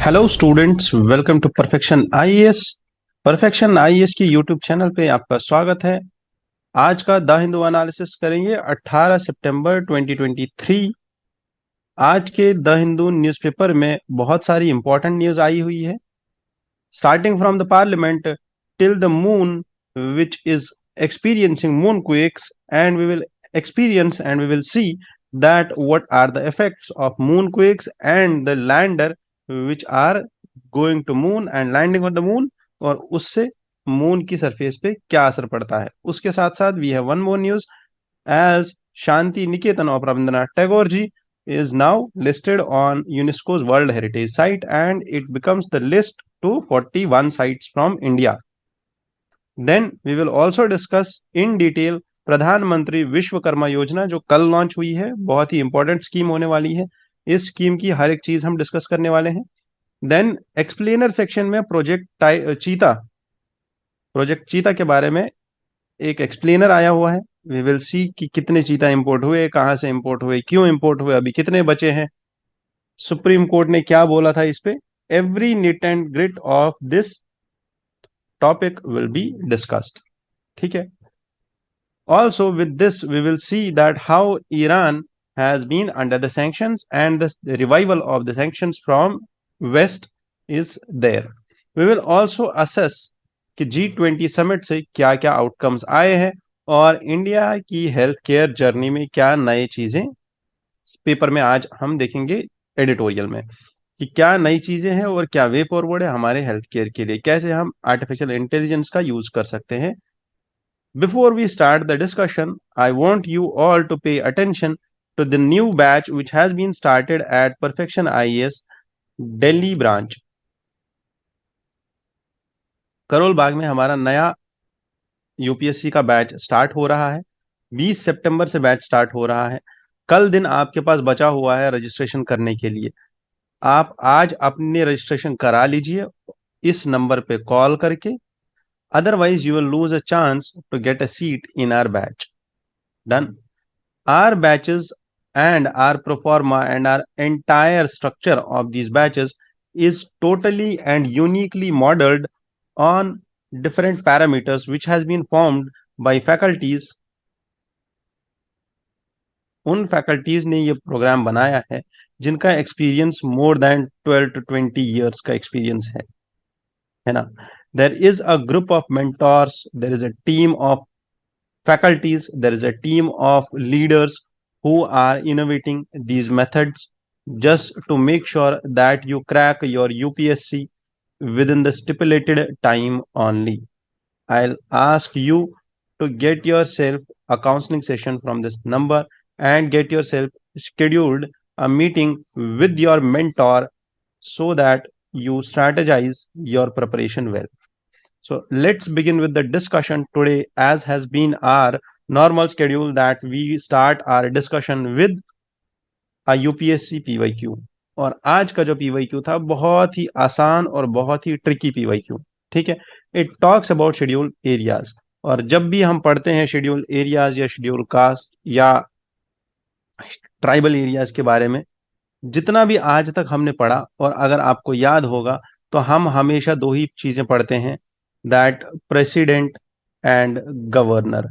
Hello students, welcome to perfection IAS. Perfection IAS की YouTube channel पे आपका स्वागत है। आज का द हिंदू एनालिसिस करेंगे 18 सितंबर 2023। आज के द हिंदू न्यूज़पेपर में बहुत सारी इंपॉर्टेंट न्यूज़ आई हुई है, starting from the parliament till the moon which is experiencing moonquakes, and we will experience and we will see that what are the effects of moonquakes and the lander which are going to moon and landing on the moon, और उससे moon की surface पे क्या असर पड़ता है। उसके साथ साथ we have one more news, as Shanti of Rabindranath Tagore ji is now listed on UNESCO's World Heritage Site, and it becomes the list to 41 sites from India. Then we will also discuss in detail प्रधानमंत्री विश्वकर्मा योजना जो कल launch हुई है, बहुत ही important scheme होने वाली है। इस स्कीम की हर एक चीज हम डिस्कस करने वाले हैं। देन एक्सप्लेनर सेक्शन में प्रोजेक्ट चीता के बारे में एक एक्सप्लेनर आया हुआ है। वी विल सी कि कितने चीता इंपोर्ट हुए, कहां से इंपोर्ट हुए, क्यों इंपोर्ट हुए, अभी कितने बचे हैं, सुप्रीम कोर्ट ने क्या बोला था इस पे। Every neat and grit of this topic will be discussed. ठीक है। Also, with this, we will see that how Iran has been under the sanctions, and the revival of the sanctions from West is there. We will also assess कि G20 summit से क्या क्या outcomes आए हैं और India की health care journey में क्या नई चीजें पेपर में आज हम देखेंगे एडिटोरियल में, कि क्या नई चीजें हैं और क्या वे फॉरवर्ड है हमारे हेल्थ केयर के लिए, कैसे हम आर्टिफिशियल इंटेलिजेंस का यूज कर सकते हैं। Before we start the discussion, I want you all to pay attention to the new batch which has been started at Perfection IAS Delhi branch. Karol Bagh में हमारा नया यूपीएससी का बैच स्टार्ट हो रहा है। 20 सितंबर से बैच स्टार्ट हो रहा है। कल दिन आपके पास बचा हुआ है रजिस्ट्रेशन करने के लिए। आप आज अपने रजिस्ट्रेशन करा लीजिए इस नंबर पे कॉल करके, otherwise you will lose a chance to get a seat in our batch. Done. Our batches and our pro forma and our entire structure of these batches is totally and uniquely modeled on different parameters which has been formed by faculties. उन faculties ने ये programme बनाया है जिनका experience more than 12 to 20 years का experience है ना। There is a group of mentors, there is a team of faculties, there is a team of leaders who are innovating these methods just to make sure that you crack your UPSC within the stipulated time only. I'll ask you to get yourself a counseling session from this number and get yourself scheduled a meeting with your mentor so that you strategize your preparation well. So let's begin with the discussion today, as has been our normal schedule that we start our discussion with a UPSC PYQ. और आज का जो PYQ था बहुत ही आसान और बहुत ही tricky PYQ। ठीक है। It talks about schedule areas, और जब भी हम पढ़ते हैं शेड्यूल एरियाज या शेड्यूल कास्ट या ट्राइबल एरियाज के बारे में, जितना भी आज तक हमने पढ़ा, और अगर आपको याद होगा तो हम हमेशा दो ही चीजें पढ़ते हैं, दैट प्रेसिडेंट एंड गवर्नर,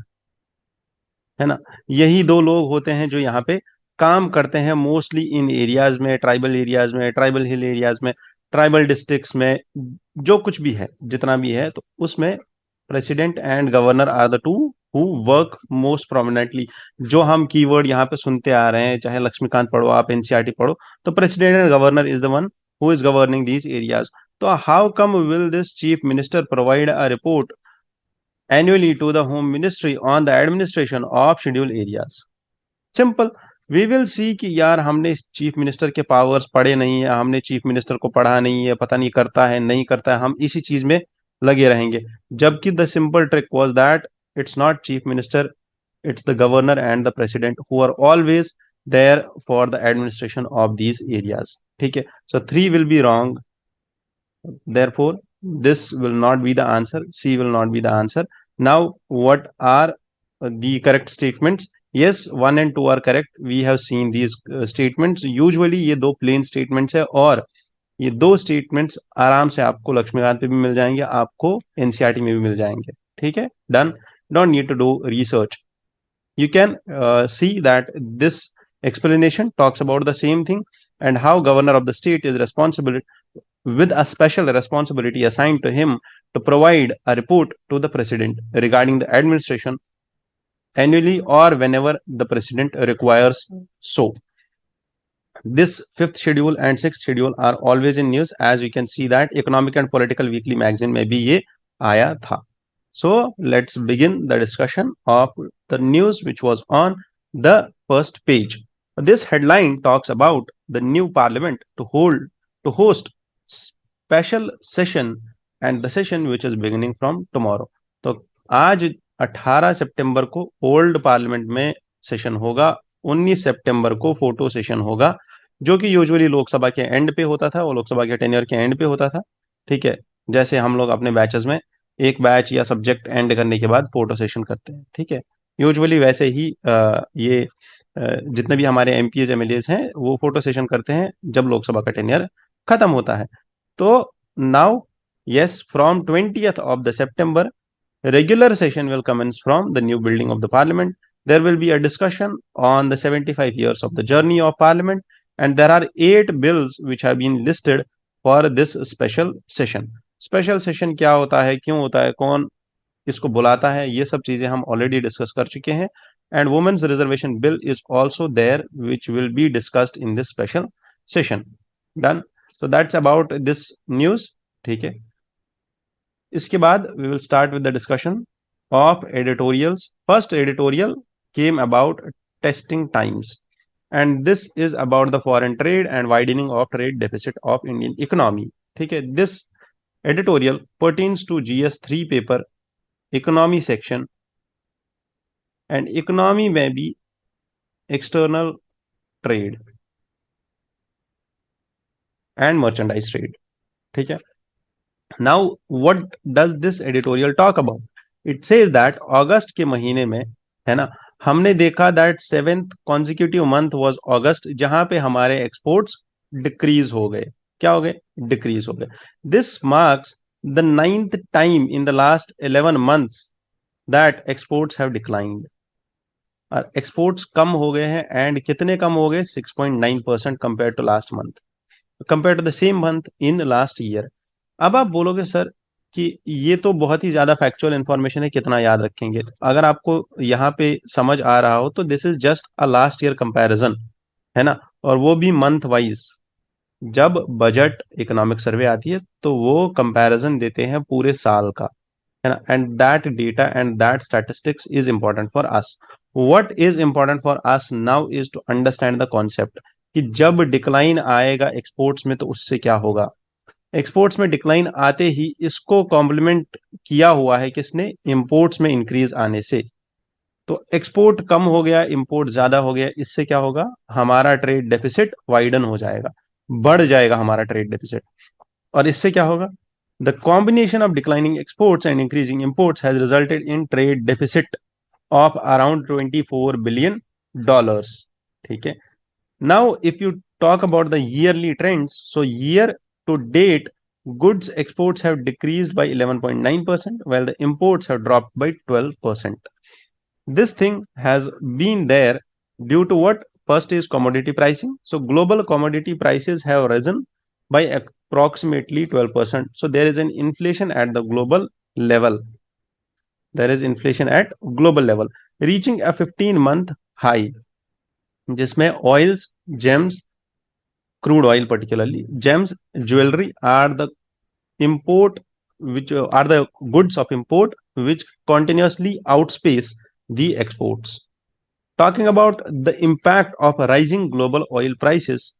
है ना। यही दो लोग होते हैं जो यहाँ पे काम करते हैं मोस्टली इन एरियाज में, ट्राइबल एरियाज में, ट्राइबल हिल एरियाज में, ट्राइबल डिस्ट्रिक्ट्स में, जो कुछ भी है, जितना भी है, तो उसमें president and governor are the two who work most prominently. जो हम कीवर्ड यहाँ पे सुनते आ रहे हैं, चाहे लक्ष्मीकांत पढ़ो, आप एनसीईआरटी पढ़ो, तो president and governor is the one who is governing these areas. तो how come will this chief minister provide a report annually to the Home Ministry on the administration of scheduled areas? Simple. We will see कि यार हमने chief minister के powers पढ़े नहीं है, हमने chief minister को पढ़ा नहीं है, पता नहीं करता है नहीं करता है, हम इसी चीज में लगे रहेंगे। जबकि the simple trick was that it's not chief minister, it's the governor and the president who are always there for the administration of these areas. ठीक है। So 3 will be wrong. Therefore, this will not be the answer. C will not be the answer. Now, what are the correct statements? Yes, 1 and 2 are correct. We have seen these statements. Usually, ये दो plain statements है, और ये दो statements आराम से आपको लक्ष्मीकांत पे भी मिल जाएंगे, आपको एनसीईआरटी में भी मिल जाएंगे। ठीक है, done, don't need to do research. You can see that this explanation talks about the same thing and how governor of the state is responsible with a special responsibility assigned to him to provide a report to the president regarding the administration annually or whenever the president requires so. This fifth schedule and sixth schedule are always in news, as you can see that Economic and Political Weekly magazine में भी ये आया था. So let's begin the discussion of the news which was on the first page. This headline talks about the new parliament to host special session and the session which is beginning from tomorrow. तो आज 18 सितंबर को old parliament में session होगा, 19 सितंबर को photo session होगा, जो कि usually Lok Sabha के एंड पे होता था, वो लोकसभा के टेन्योर के एंड पे होता था। ठीक है, जैसे हम लोग अपने बैचेस में एक बैच या सब्जेक्ट एंड करने के बाद फोटो सेशन करते हैं। ठीक है, यूजुअली वैसे ही ये जितने भी हमारे एमपीज एमएलएज हैं वो फोटो सेशन करते हैं जब लोकसभा का टेन्योर खत्म होता है। तो now yes, from 20th of the September, regular session will commence from the new building of the parliament. There will be a discussion on the 75 years of the journey of parliament, and there are 8 bills which have been listed for this special session. Special session क्या होता है, क्यों होता है, कौन इसको बुलाता है, ये सब चीजें हम ऑलरेडी डिस्कस कर चुके हैं। And women's reservation bill is also there which will be discussed in this special session. Done, so that's about this news. ठीक है, इसके बाद we will start with the discussion of editorials. First editorial came about testing times, and this is about the foreign trade and widening of trade deficit of Indian economy. ठीक है, this editorial pertains to GS3 paper economy section, and economy में भी external trade and merchandise trade. ठीक है, now what does this editorial talk about? It says that अगस्त के महीने में, है ना, हमने देखा that 7th consecutive month was अगस्त, जहां पे हमारे एक्सपोर्ट्स डिक्रीज हो गए। क्या हो गए? डिक्रीज हो गए। This marks the 9th time in the last 11 months that exports have declined. Exports कम हो गए हैं, एंड कितने कम हो गए? 6.9% compare to last month, compare to the same month in last year. अब आप बोलोगे सर कि ये तो बहुत ही ज्यादा फैक्चुअल इंफॉर्मेशन है, कितना याद रखेंगे? अगर आपको यहाँ पे समझ आ रहा हो तो this is just a last year comparison, है ना, और वो भी मंथ वाइज। जब बजट इकोनॉमिक सर्वे आती है तो वो कंपैरिजन देते हैं पूरे साल का, है ना, and that data and that statistics is important for us. What is important for us now is to understand the concept कि जब डिक्लाइन आएगा एक्सपोर्ट्स में तो उससे क्या होगा। एक्सपोर्ट्स में डिक्लाइन आते ही इसको कॉम्प्लीमेंट किया हुआ है किसने? इंपोर्ट्स में इंक्रीज आने से। तो एक्सपोर्ट कम हो गया, इंपोर्ट ज्यादा हो गया, इससे क्या होगा? हमारा ट्रेड डेफिसिट वाइडन हो जाएगा, बढ़ जाएगा हमारा ट्रेड डेफिसिट। और इससे क्या होगा? The combination of declining exports and increasing imports has resulted in trade deficit of around $24 billion. ठीक है, now if you talk about the yearly trends, so year to date goods exports have decreased by 11.9% while the imports have dropped by 12%. This thing has been there due to what? First is commodity pricing. So global commodity prices have risen by approximately 12%. So there is an inflation at the global level. There is inflation at global level reaching a 15-month high, जिसमें oils, gems, crude oil particularly, gems, jewelry are the import which are the goods of import which continuously outpace the exports. Talking about the impact of rising global oil prices,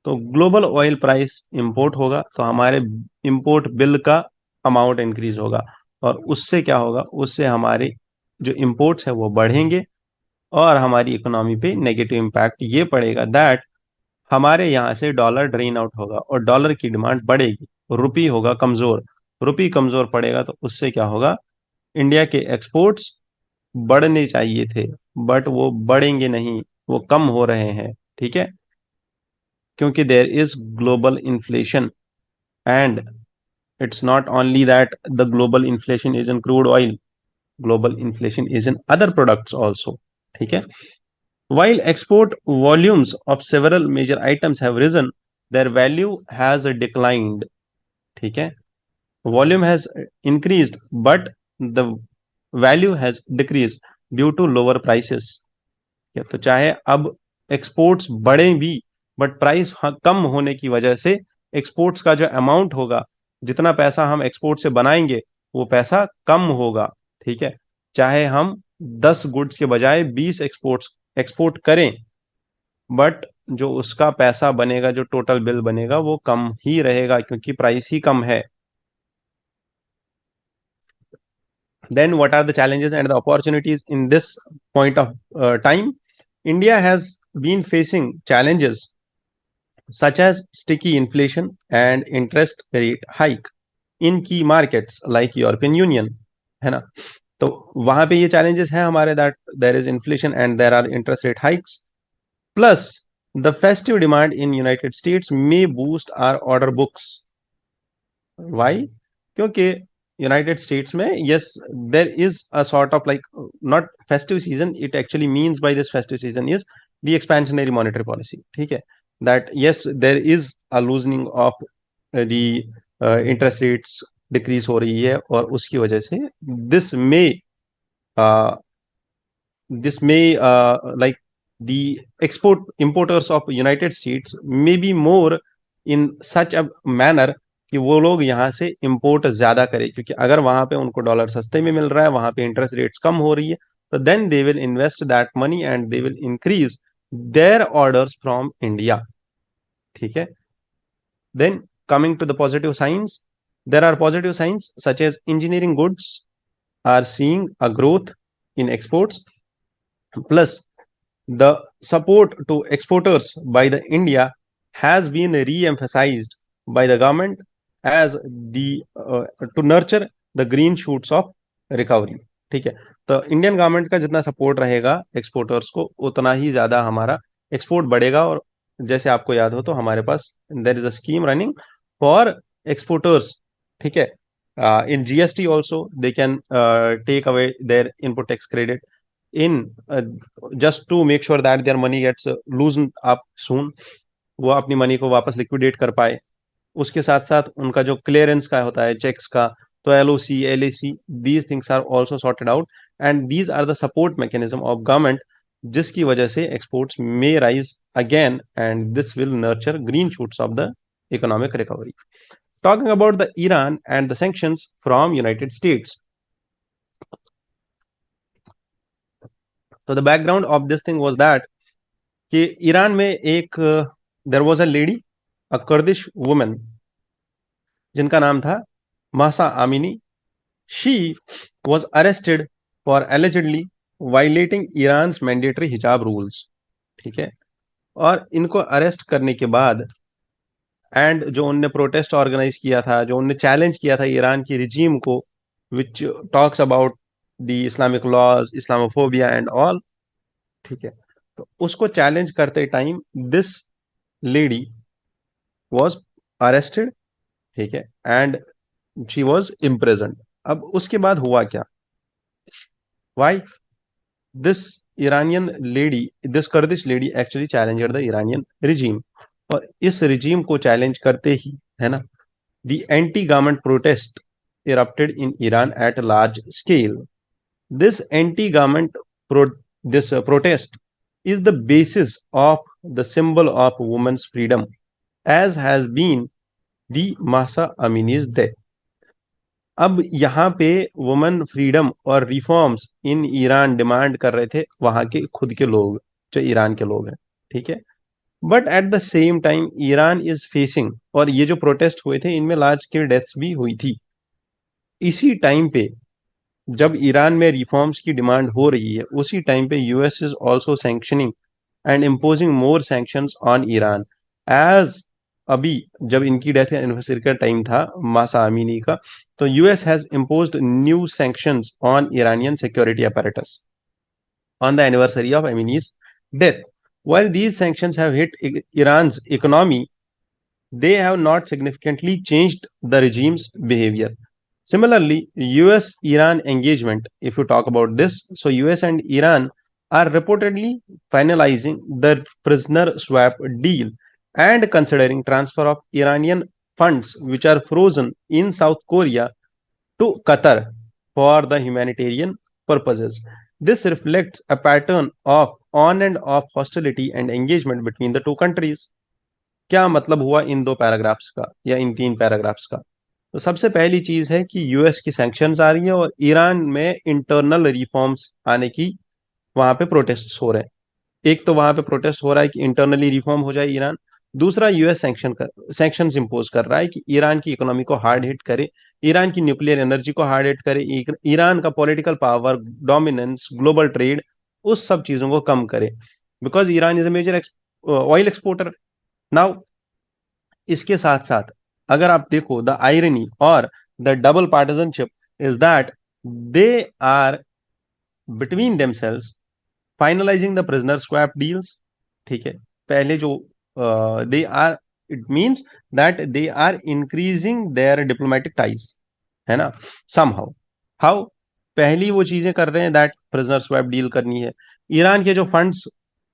तो global oil price import होगा तो हमारे import bill का amount increase होगा, और उससे क्या होगा? उससे हमारे जो इंपोर्ट्स है वो बढ़ेंगे और हमारी इकोनॉमी पे नेगेटिव इम्पैक्ट ये पड़ेगा दैट हमारे यहाँ से डॉलर ड्रेन आउट होगा और डॉलर की डिमांड बढ़ेगी, रुपी होगा कमजोर, रुपी कमजोर पड़ेगा तो उससे क्या होगा? इंडिया के एक्सपोर्ट्स बढ़ने चाहिए थे बट वो बढ़ेंगे नहीं, वो कम हो रहे हैं। ठीक है, क्योंकि there is global inflation, And it's not only that the global inflation is in crude oil, global inflation is in other products also. ठीक है. While export volumes of several major items have risen, their value has declined. ठीक है. Volume has increased, but the value has decreased due to lower prices. तो चाहे अब exports बढ़े भी, but price कम होने की वजह से एक्सपोर्ट्स का जो अमाउंट होगा, जितना पैसा हम एक्सपोर्ट से बनाएंगे, वो पैसा कम होगा. ठीक है. चाहे हम 10 गुड्स के बजाय 20 एक्सपोर्ट्स एक्सपोर्ट करें, बट जो उसका पैसा बनेगा, जो टोटल बिल बनेगा, वो कम ही रहेगा क्योंकि प्राइस ही कम है. Then what are the challenges and the opportunities in this point of time? India has been facing challenges such as sticky inflation and interest rate hike in key markets like European Union, है ना. तो वहां पे ये challenges हैं हमारे, that there is inflation and there are interest rate hikes, plus the festive demand in United States may boost our order books. Why? क्योंकि United states में, yes, there is a sort of like, not festive season, it actually means by this festive season is the expansionary monetary policy. ठीक है. That yes, there is a loosening of the interest rates, decrease हो रही है, और उसकी वजह से this may like the export importers of United States may be more in such a manner कि वो लोग यहाँ से इंपोर्ट ज्यादा करें, क्योंकि अगर वहां पे उनको डॉलर सस्ते में मिल रहा है, वहां पे इंटरेस्ट रेट्स कम हो रही है, तो then they will invest that money and they will increase their orders from India. ठीक है. Then coming to the positive signs, there are positive signs such as engineering goods are seeing a growth in exports, plus the support to exporters by the India has been re-emphasized by the government as the to nurture the green shoots of recovery. ठीक है. तो Indian government का जितना support रहेगा exporters को, उतना ही ज्यादा हमारा एक्सपोर्ट बढ़ेगा. और जैसे आपको याद हो तो हमारे पास there is a scheme running for exporters. ठीक है. In GST also they can take away their input tax credit in just to make sure that their money gets loosened up soon, वो अपनी मनी को वापस liquidate कर पाए. उसके साथ साथ उनका जो क्लियरेंस का होता है चेक्स का, तो LOC, LAC, these things are also sorted out, and these are the support mechanism of government, जिसकी वजह से exports may rise again, and this will nurture green shoots of the economic recovery. Talking about the Iran and the sanctions from United States. So the background of this thing was that कि Iran में एक there was a lady, a Kurdish woman, जिनका नाम था मासा आमिनी. She was arrested for allegedly violating Iran's mandatory hijab rules. ठीक है. और इनको अरेस्ट करने के बाद, एंड जो उनने प्रोटेस्ट ऑर्गेनाइज किया था, जो उनने चैलेंज किया था ईरान की रिजीम को, which talks about the Islamic laws, Islamophobia and all. ठीक है. तो उसको चैलेंज करते time this lady was arrested. ठीक है. And she was imprisoned. अब उसके बाद हुआ क्या? Why this Iranian lady, this Kurdish lady actually challenged the Iranian regime. और इस रिजीम को चैलेंज करते ही, है ना, the anti-government protest erupted in Iran at a large scale. This anti-government protest is the basis of the symbol of women's freedom, as has been the Mahsa Amini's death. अब यहाँ पे women freedom और reforms in Iran demand कर रहे थे, वहां के खुद के लोग, जो ईरान के लोग हैं. ठीक है. But at the same time Iran is facing, और ये जो प्रोटेस्ट हुए थे इनमें लार्ज स्केल डेथ्स भी हुई थी. इसी टाइम पे जब ईरान में रिफॉर्म्स की डिमांड हो रही है, उसी टाइम पे US is also sanctioning and imposing more sanctions on Iran. As अभी जब इनकी डेथ एनिवर्सरी का टाइम था मासा अमीनी का, तो US has imposed new sanctions on Iranian security apparatus on the anniversary of Amini's death. While these sanctions have hit Iran's economy, they have not significantly changed the regime's behavior. Similarly, US Iran engagement, if you talk about this, so US and Iran are reportedly finalizing the prisoner swap deal and considering transfer of Iranian funds which are frozen in South Korea to Qatar for the humanitarian purposes. This reflects a pattern of on and off hostility and engagement between the two countries. क्या मतलब हुआ इन दो paragraphs का या इन तीन paragraphs का? तो सबसे पहली चीज है कि यूएस की सैंक्शंस आ रही है और ईरान में इंटरनल रिफॉर्म्स आने की वहां पे प्रोटेस्ट हो रहे हैं। एक तो वहां पे प्रोटेस्ट हो रहा है कि इंटरनली रिफॉर्म हो जाए ईरान। दूसरा, यूएस सैंक्शंस इंपोज कर रहा है कि ईरान की इकोनॉमी को हार्ड हिट करे, ईरान की न्यूक्लियर एनर्जी को हार्ड हिट करे, ईरान का political power, dominance, global trade, उस सब चीजों को कम करे, because Iran is a major oil exporter. Now इसके साथ साथ अगर आप देखो, द आयरनी और the double partisanship is that they are between themselves finalising the prisoner swap deals. ठीक है, पहले जो they are, it means that they are increasing there diplomatic ties, है ना, समहाउ। हाउ? पहली वो चीजें कर रहे हैं दैट प्रिजनर स्वैप डील करनी है, ईरान के जो फंड्स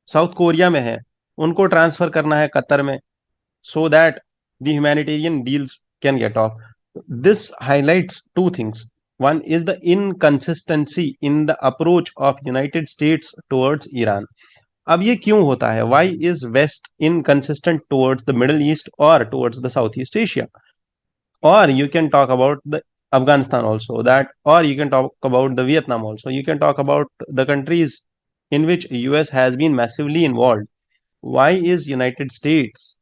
साउथ कोरिया में है उनको ट्रांसफर करना है कतर में, so that the humanitarian deals can get off. This highlights two things. One is the inconsistency in the approach of United States towards Iran. अब ये क्यों होता है? Why is West inconsistent towards the Middle East or towards the Southeast Asia? Or you can talk about the Afghanistan also, that, or you can talk about the Vietnam also. You can talk about the countries in which US has been massively involved. Why is United States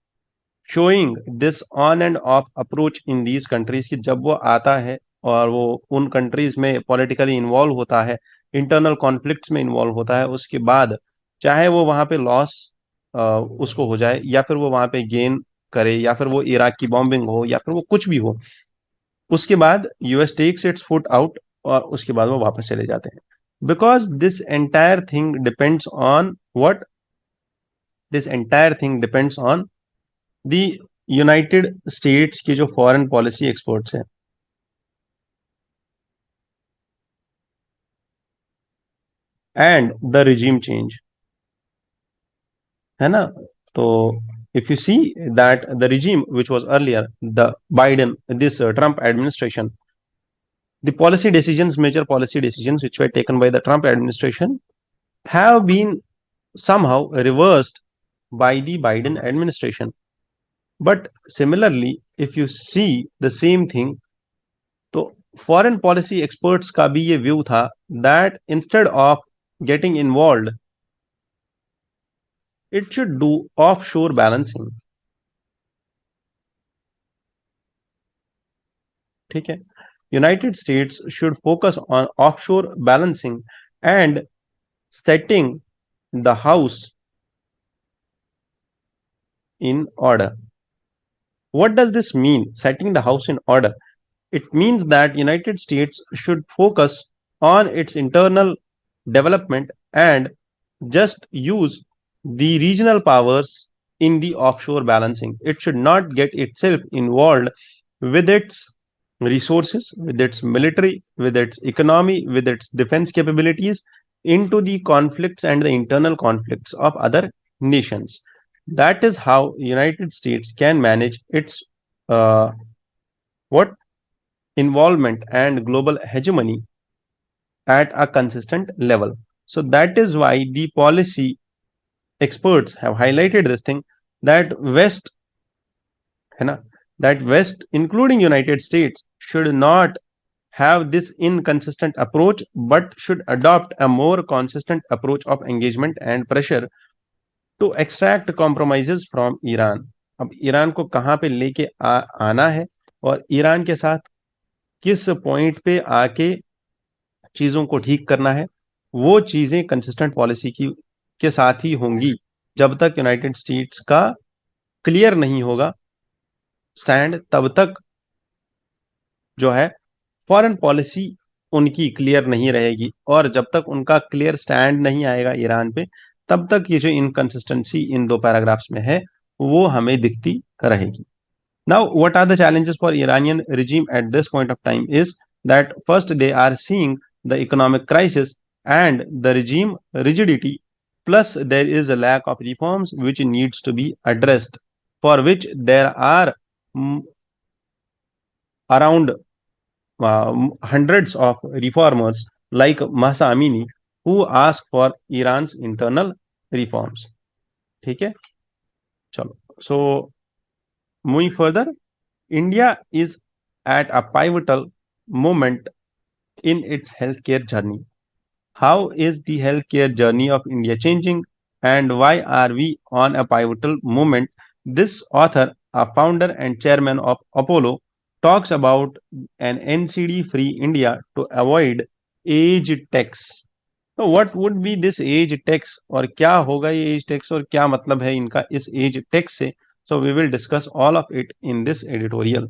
showing this on end of approach in these countries की जब वो आता है और वो उन countries में politically involve होता है, इंटरनल कॉन्फ्लिक्ट्स में इन्वॉल्व होता है, उसके बाद चाहे वो वहां पे लॉस उसको हो जाए या फिर वो वहां पे गेन करे या फिर वो इराक की बॉम्बिंग हो या फिर वो कुछ भी हो, उसके बाद US takes its foot out और उसके बाद वो वापस चले जाते हैं। Because this entire thing depends on what, this entire thing depends on the United States की जो फॉरेन पॉलिसी एक्सपर्ट्स हैं एंड द रिजीम चेंज, है ना। तो if you see that the regime which was earlier the Biden, this Trump administration, the policy decisions, major policy decisions which were taken by the Trump administration have been somehow reversed by the Biden administration. But similarly, if you see the same thing, तो foreign policy experts का भी ये view था that instead of getting involve it should do offshore balancing. ठीक है, United States should focus on offshore balancing and setting the house in order. What does this mean, setting the house in order? It means that United States should focus on its internal development and just use the regional powers in the offshore balancing. It should not get itself involved with its resources, with its military, with its economy, with its defense capabilities into the conflicts and the internal conflicts of other nations. That is how United States can manage its what involvement and global hegemony at a consistent level. So that is why the policy experts have highlighted this thing that West, है ना, that West including United States should not have this inconsistent approach but should adopt a more consistent approach of engagement and pressure to extract compromises from Iran. अब Iran को कहाँ पे लेके आना है और ईरान के साथ किस पॉइंट पे आके चीजों को ठीक करना है, वो चीजें कंसिस्टेंट पॉलिसी की के साथ ही होंगी जब तक यूनाइटेड स्टेट्स का क्लियर नहीं होगा स्टैंड, तब तक जो है फॉरेन पॉलिसी उनकी क्लियर नहीं रहेगी। और जब तक उनका क्लियर स्टैंड नहीं आएगा ईरान पे, तब तक ये जो इनकंसिस्टेंसी इन दो पैराग्राफ्स में है वो हमें दिखती रहेगी। Now, what are the challenges for Iranian regime at this point of time is that first they are seeing the economic crisis and the regime rigidity, plus there is a lack of reforms which needs to be addressed, for which there are around hundreds of reformers like Mahsa Amini who ask for Iran's internal reforms. ठीक है, चलो. So moving further, India is at a pivotal moment in its healthcare journey. How is the healthcare journey of India changing, and why are we on a pivotal moment? This author, a founder and chairman of Apollo, talks about an NCD free India to avoid age tax. तो what would be this age tax, और क्या होगा ये as tax, और क्या मतलब है इनका इस एज टैक्स से? So we will discuss all of it in this editorial.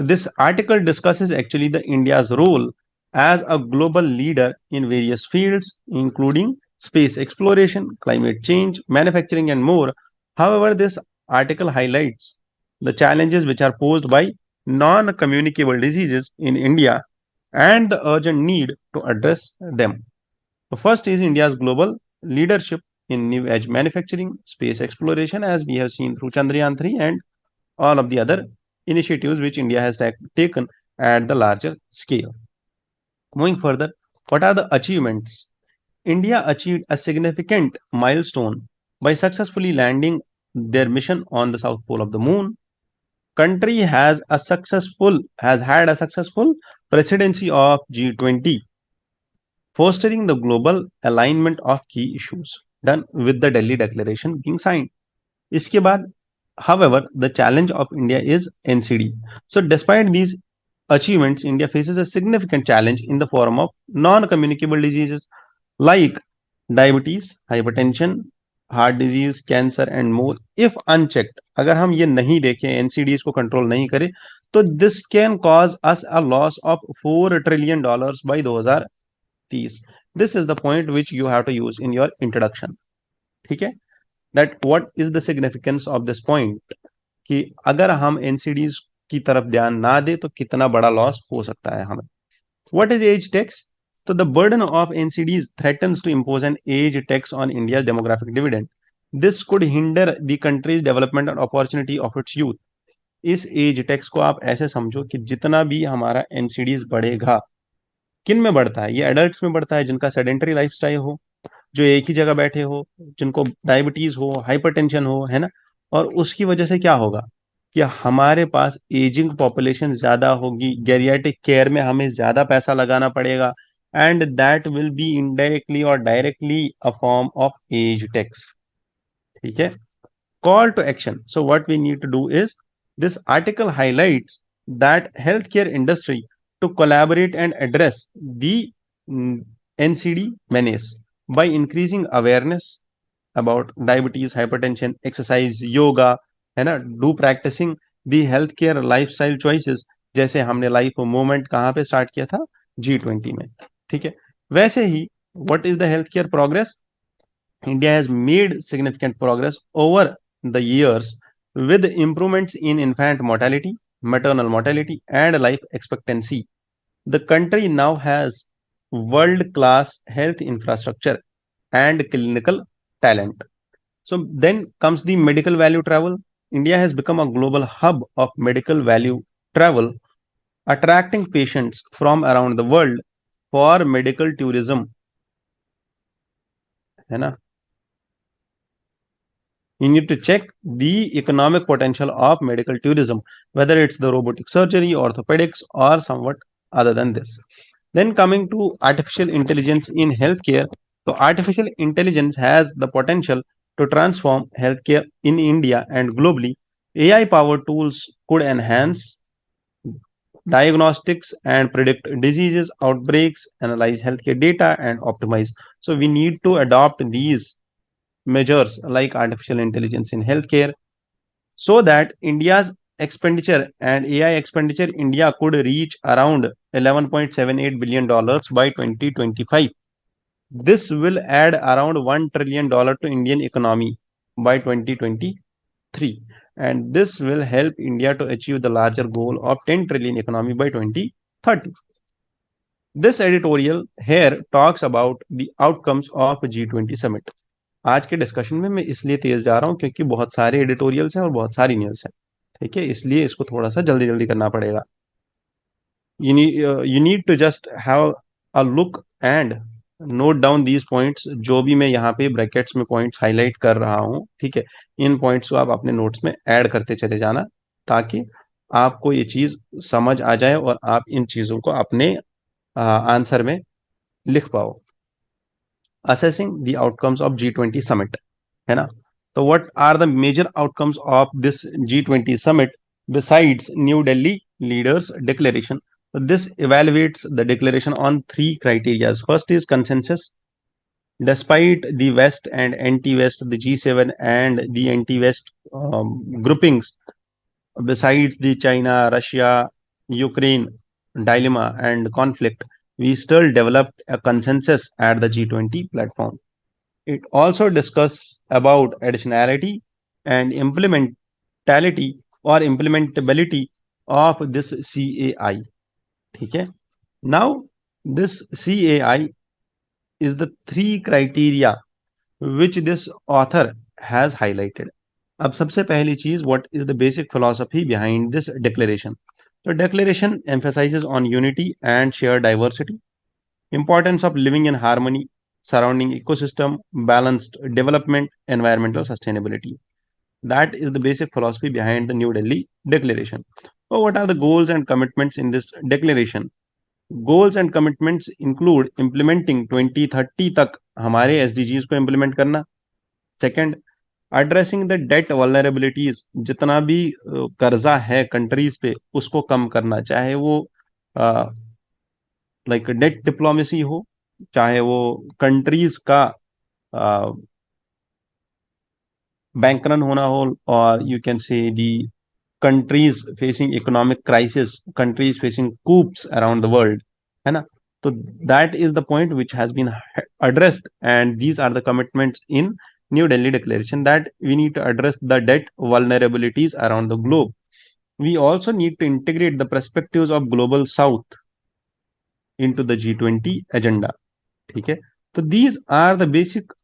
This article discusses actually the India's role as a global leader in various fields, including space exploration, climate change, manufacturing, and more. However, this article highlights the challenges which are posed by non-communicable diseases in India and the urgent need to address them. The first is India's global leadership in new age manufacturing, space exploration, as we have seen through Chandrayaan 3 and all of the other initiatives which India has taken at the larger scale. Moving further, what are the achievements? India achieved a significant milestone by successfully landing their mission on the south pole of the moon. Country has had a successful presidency of G20, fostering the global alignment of key issues, done with the Delhi Declaration being signed. इसके बाद, however, the challenge of India is NCD. So, despite these achievements, India faces a significant challenge in the form of non-communicable diseases like diabetes, hypertension, heart disease, cancer and more. If unchecked, अगर हम ये नहीं देखें, NCDs को control नहीं करें, तो this can cause us a loss of $4 trillion by 2030. This is the point which you have to use in your introduction. ठीक है, that what is the significance of this point, कि अगर हम NCDs की तरफ ध्यान ना दे तो कितना बड़ा लॉस हो सकता है हमें. What is age tax? So the burden of NCDs threatens to impose an age tax on India's demographic dividend. This could hinder the country's development and opportunity of its youth. इस age tax को आप ऐसे समझो कि जितना भी हमारा NCDs बढ़ेगा, किन में बढ़ता है? ये एडल्ट्स में बढ़ता है जिनका सेडेंटरी लाइफस्टाइल हो, जो एक ही जगह बैठे हो, जिनको डायबिटीज हो, हाइपरटेंशन हो, है ना. और उसकी वजह से क्या होगा कि हमारे पास एजिंग पॉपुलेशन ज्यादा होगी, गेरियाट्रिक केयर में हमें ज्यादा पैसा लगाना पड़ेगा, and that will be indirectly or directly a form of age tax. ठीक है, call to action. So what we need to do is, this article highlights that healthcare industry to collaborate and address the NCD menace by increasing awareness about diabetes, hypertension, exercise, yoga, है ना, do practicing the healthcare lifestyle choices, जैसे हमने life movement कहाँ पे start किया था? G20 में. ठीक है, वैसे ही what is the health care progress? India has made significant progress over the years with improvements in infant mortality, maternal mortality, and life expectancy. The country now has world-class health infrastructure and clinical talent. So then comes the medical value travel. India has become a global hub of medical value travel, attracting patients from around the world for medical tourism, है ना. You need to check the economic potential of medical tourism, whether it's the robotic surgery, orthopedics, or somewhat other than this. Then coming to artificial intelligence in healthcare. So artificial intelligence has the potential to transform healthcare in India and globally. AI powered tools could enhance diagnostics and predict diseases, outbreaks, analyze healthcare data, and optimize. So we need to adopt these measures like artificial intelligence in healthcare, so that India's expenditure and AI expenditure, India could reach around $11.78 billion by 2025. This will add around $1 trillion to Indian economy by 2023. and this will help India to achieve the larger goal of 10 trillion economy by 2030. This editorial here talks about the outcomes of G20 summit. आज के discussion में मैं इसलिए तेज जा रहा हूं क्योंकि बहुत सारे एडिटोरियल्स हैं और बहुत सारी न्यूज़ है, ठीक है, इसलिए इसको थोड़ा सा जल्दी जल्दी करना पड़ेगा. You need to just have a look and note down these points. जो भी मैं यहाँ पे ब्रैकेट्स में पॉइंट्स हाईलाइट कर रहा हूँ, ठीक है, इन पॉइंट्स को आप अपने नोट्स में ऐड करते चले जाना ताकि आपको ये चीज समझ आ जाए और आप इन चीजों को अपने आंसर में लिख पाओ. Assessing the outcomes of G20 summit, है ना. तो what are the major outcomes of this G20 summit besides New Delhi leaders declaration? So this evaluates the declaration on three criteria. First is consensus. Despite the West and anti-West, the G7 and the anti-West groupings, besides the China, Russia, Ukraine dilemma and conflict, we still developed a consensus at the G20 platform. It also discusses about additionality and implementality or implementability of this CAI. ठीक है. Now this CAI is the three criteria which this author has highlighted. अब सबसे पहली चीज, what is the basic philosophy behind this declaration? So declaration emphasizes on unity and shared diversity, importance of living in harmony, surrounding ecosystem, balanced development, environmental sustainability. That is the basic philosophy behind the New Delhi Declaration. So what are the goals and commitments in this declaration? Goals and commitments include implementing 2030 तक हमारे SDGs को implement करना. Second, addressing the debt vulnerabilities, जितना भी कर्जा है countries पे उसको कम करना, चाहे वो लाइक डेट डिप्लोमेसी हो, चाहे वो कंट्रीज का बैंक रन होना हो, और you can say the countries facing economic crisis, countries facing coups around the world, है ना. So that is the point which has been addressed, and these are the commitments in New Delhi Declaration, that we need to address the debt vulnerabilities around the globe. We also need to integrate the perspectives of global south into the G20 agenda. ठीक है. So these are the basic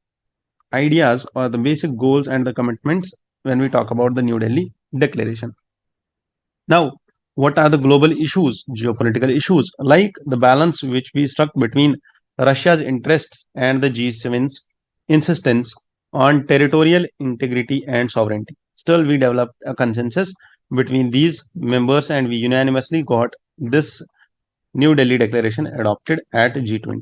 ideas or the basic goals and the commitments when we talk about the New Delhi Declaration. Now, what are the global issues, geopolitical issues, like the balance which we struck between Russia's interests and the G7's insistence on territorial integrity and sovereignty? Still, we developed a consensus between these members and we unanimously got this New Delhi Declaration adopted at G20.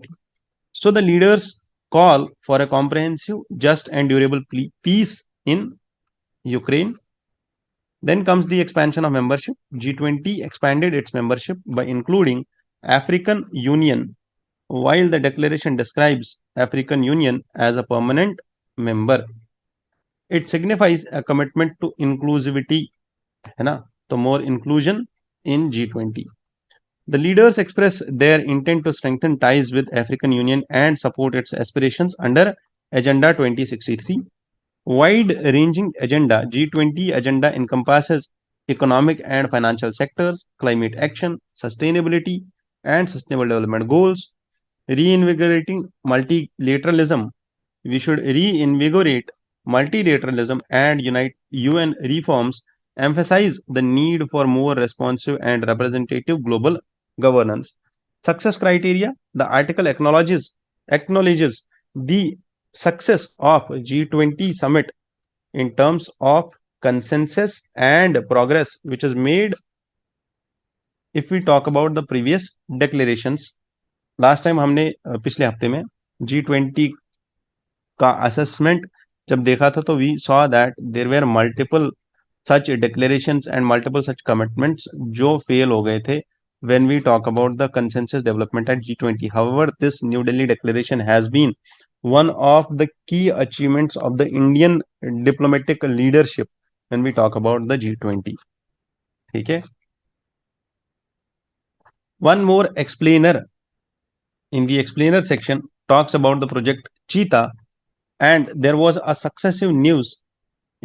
So the leaders call for a comprehensive, just and durable peace in Ukraine. Then comes the expansion of membership. G20 expanded its membership by including African Union, while the declaration describes African Union as a permanent member. It signifies a commitment to inclusivity, है ना, तो more inclusion in G20. The leaders express their intent to strengthen ties with African Union and support its aspirations under Agenda 2063. Wide-ranging agenda, G20 agenda encompasses economic and financial sectors, climate action, sustainability, and sustainable development goals. Reinvigorating multilateralism. We should reinvigorate multilateralism and unite UN reforms, emphasize the need for more responsive and representative global governance. Success criteria. The article acknowledges the success of G20 summit in terms of consensus and progress which is made. If we talk about the previous declarations, last time हमने पिछले हफ्ते में G20 का assessment जब देखा था तो we saw that there were multiple such declarations and multiple such commitments जो fail हो गए थे when we talk about the consensus development at G20. However, this New Delhi Declaration has been one of the key achievements of the Indian diplomatic leadership when we talk about the G20. ठीक है. One more explainer in the explainer section talks about the project Cheetah, and there was a successive news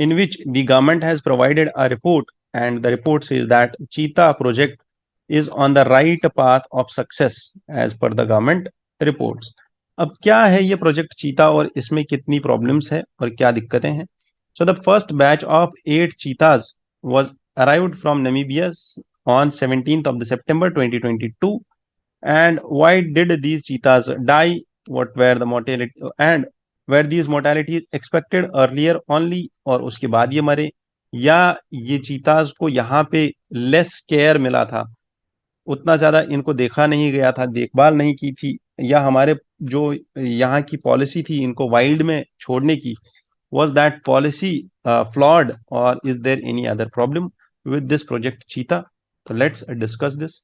in which the government has provided a report, and the report says that Cheetah project is on the right path of success as per the government reports. अब क्या है ये project चीता और इसमें कितनी problems है और क्या दिक्कतें हैं? So the first batch of 8 cheetahs was arrived from Namibia on 17th of the September 2022. And why did these cheetahs die? What were the mortality and were these mortalities expected earlier only? और उसके बाद ये मरे, या ये चीताज को यहाँ पे लेस केयर मिला था, उतना ज्यादा इनको देखा नहीं गया था, देखभाल नहीं की थी, या हमारे जो यहाँ की पॉलिसी थी इनको वाइल्ड में छोड़ने की, was that policy flawed, or is there any other problem with this project Cheetah? So let's discuss this.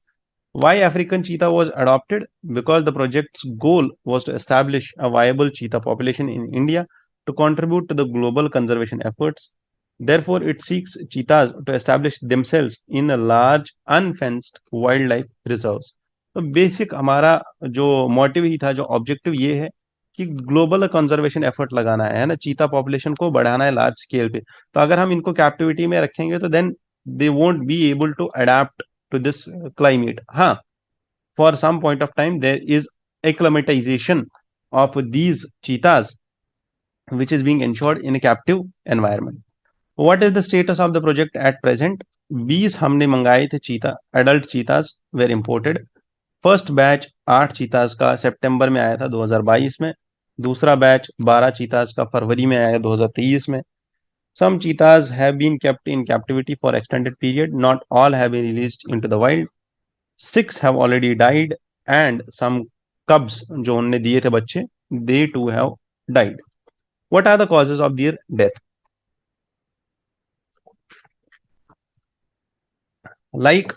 Why African cheetah was adopted? Because the project's goal was to establish a viable cheetah population in India to contribute to the global conservation efforts. Therefore, it seeks cheetahs to establish themselves in a large unfenced wildlife reserves. तो basic हमारा जो motive ही था, जो objective ये है कि global conservation effort लगाना है ना, चीता पॉपुलेशन को बढ़ाना है लार्ज स्केल पे। तो अगर हम इनको कैप्टिविटी में रखेंगे तो then they won't be able to adapt to this climate. For some point of time there is acclimatization of these cheetahs which is being ensured in a captive environment. What is the status of the project at present? 20 हमने मंगाए थे चीता, adult cheetahs were imported. First batch 8 cheetahs का सितंबर में आया था 2022 में, दूसरा बैच 12 चीताज का फरवरी में आया 2023 में। Some cheetahs have been kept in captivity for extended period. Not all have been released into the wild. 6 have already died, and some cubs जो उन्होंने दिए थे बच्चे, they too have died. What are the causes of their death? Like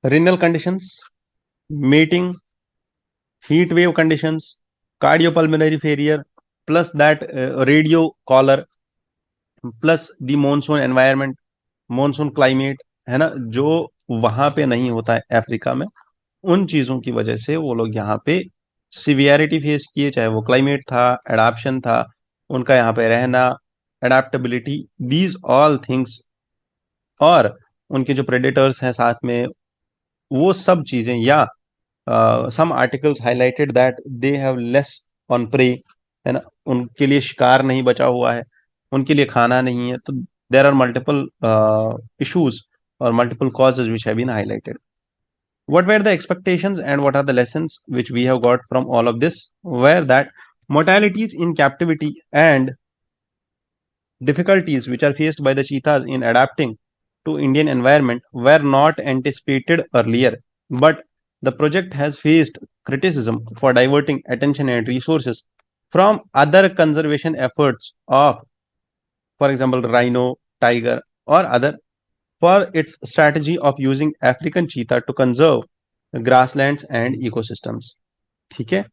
renal conditions, mating, heat wave conditions, cardiopulmonary failure, plus that radio collar, plus the monsoon environment, monsoon climate है ना, जो वहां पे नहीं होता है अफ्रीका में, उन चीजों की वजह से वो लोग यहाँ पे सिवियरिटी फेस किए, चाहे वो क्लाइमेट था, एडाप्शन था, उनका यहाँ पे रहना, एडेप्टेबिलिटी, दीज ऑल थिंग्स, और उनके जो प्रेडेटर्स हैं साथ में, वो सब चीजें, या some articles highlighted that they have less on prey, है ना, उनके लिए शिकार नहीं बचा हुआ है, उनके लिए खाना नहीं है। तो there are multiple issues or multiple causes which have been highlighted. What were the expectations and what are the lessons which we have got from all of this? Were that mortalities in captivity and difficulties which are faced by the cheetahs in adapting to Indian environment were not anticipated earlier, but the project has faced criticism for diverting attention and resources from other conservation efforts of, for example, rhino, tiger, or other, for its strategy of using African cheetah to conserve grasslands and ecosystems. ठीक है?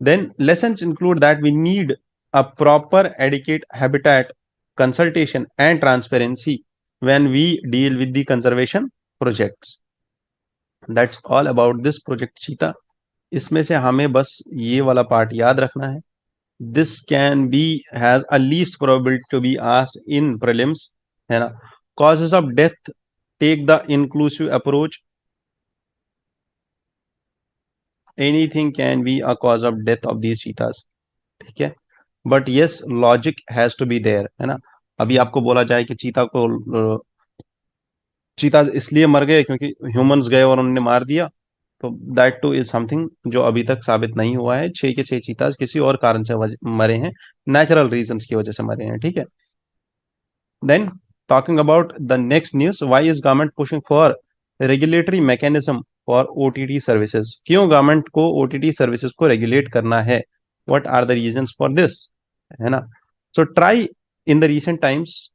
Then lessons include that we need a proper adequate habitat consultation and transparency when we deal with the conservation projects. That's all about this project Cheetah. इसमें से हमें बस ये वाला part याद रखना है. This can be has a least probability to be asked in prelims, है ना. Causes of death, take the inclusive approach. Anything can be a cause of death of these cheetahs, ठीक है. But yes, logic has to be there, है ना. अभी आपको बोला जाए कि चीता इसलिए मर गए क्योंकि ह्यूमंस गए और उन्होंने मार दिया, तो दैट टू इज समथिंग जो अभी तक साबित नहीं हुआ है. 6 के 6 चीता किसी और कारण से मरे हैं, नेचुरल रीजंस की वजह से मरे हैं, ठीक है. Then talking about the next news, why is government pushing for regulatory mechanism for OTT services. क्यों गवर्नमेंट को ओटीटी सर्विसेज को रेगुलेट करना है? What are the reasons for this, है ना. So TRAI in the recent times,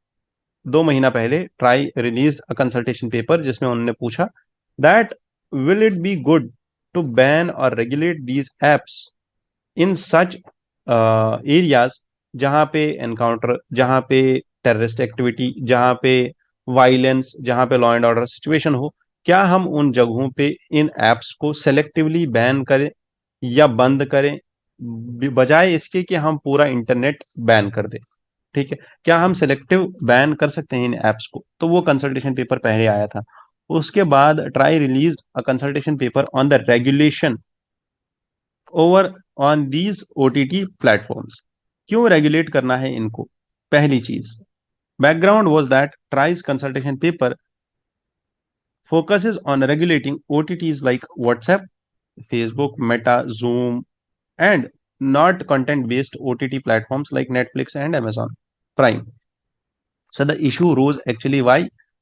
2 महीना पहले TRAI release a consultation paper जिसमें उन्होंने पूछा that will it be good to ban और regulate these apps in such areas जहां पे एनकाउंटर, जहां पे टेररिस्ट एक्टिविटी, जहां पे वायलेंस, जहां पे लॉ एंड ऑर्डर सिचुएशन हो. क्या हम उन जगहों पे इन एप्स को सेलेक्टिवली बैन करें या बंद करें, बजाय इसके कि हम पूरा इंटरनेट बैन कर दें. ठीक है, क्या हम सिलेक्टिव बैन कर सकते हैं इन एप्स को? तो वो कंसल्टेशन पेपर पहले आया था। उसके बाद try release a consultation paper on the regulation over on these OTT platforms. क्यों रेगुलेट करना है इनको? पहली चीज, background was that TRI's consultation paper focuses on regulating OTTs like WhatsApp, Facebook, Meta, Zoom, and not content-based OTT platforms like Netflix and Amazon Prime. So the issue rose actually why?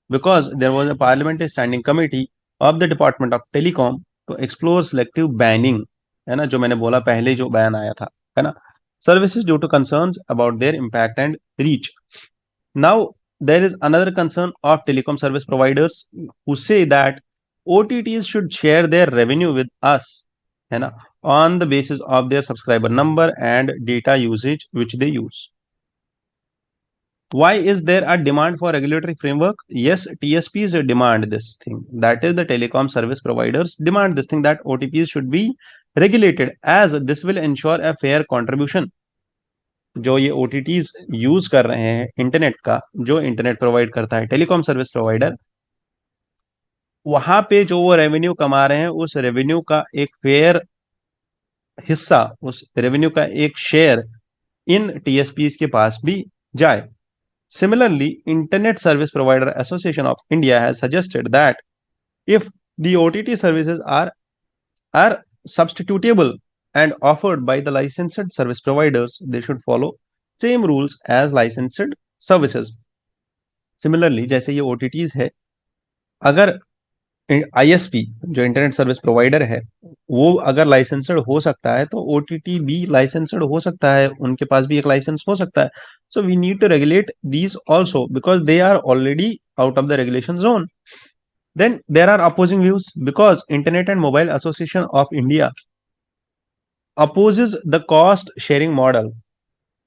Because there was a parliamentary standing committee of the Department of Telecom to explore selective banning, है ना, जो मैंने बोला पहले जो ban आया था, है ना, services due to concerns about their impact and reach. Now, there is another concern of telecom service providers who say that OTTs should share their revenue with us, है ना, on the basis of their subscriber number and data usage which they use. Why is there a demand for regulatory framework? Yes, TSPs demand this thing. That is, the telecom service providers demand this thing, that OTTs should be regulated, as this will ensure a fair contribution. जो ये OTTs use कर रहे हैं internet का, जो internet provide करता है telecom service provider, वहां पे जो वो रेवेन्यू कमा रहे हैं, उस रेवेन्यू का एक फेयर हिस्सा, उस रेवेन्यू का एक शेयर इन टीएसपीज के पास भी जाए. Similarly, Internet Service Provider Association of India has suggested that if the OTT services are substitutable and offered by the licensed service providers, they should follow same rules as licensed services. Similarly, जैसे ये OTTs है, अगर ISP जो internet service provider है वो अगर licensed हो सकता है, तो ओटीटी भी लाइसेंसड हो सकता है, उनके पास भी एक लाइसेंस हो सकता है. So we need to regulate these also because they are already out of the regulation zone. Then there are opposing views because Internet and Mobile Association of India opposes the cost sharing model,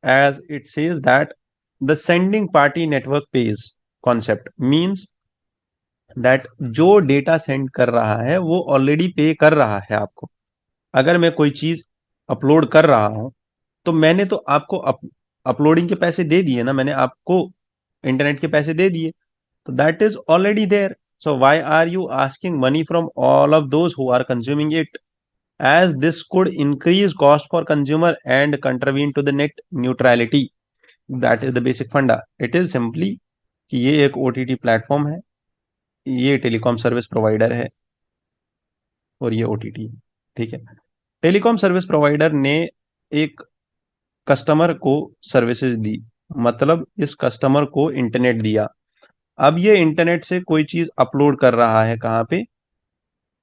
as it says that the sending party network pays concept means that जो data send कर रहा है वो already पे कर रहा है आपको. अगर मैं कोई चीज अपलोड कर रहा हूं, तो मैंने तो आपको अपलोडिंग के पैसे दे दिए ना, मैंने आपको इंटरनेट के पैसे दे दिए, तो that is already there. So why are you asking money from all of those who are consuming it, as this could increase cost for consumer and contravene to the net neutrality. That is the basic funda. It is simply कि ये एक OTT platform है, ये telecom service provider है और ये OTT. ठीक है, टेलीकॉम सर्विस प्रोवाइडर ने एक कस्टमर को सर्विसेज दी, मतलब इस कस्टमर को इंटरनेट दिया. अब ये इंटरनेट से कोई चीज अपलोड कर रहा है कहाँ पे?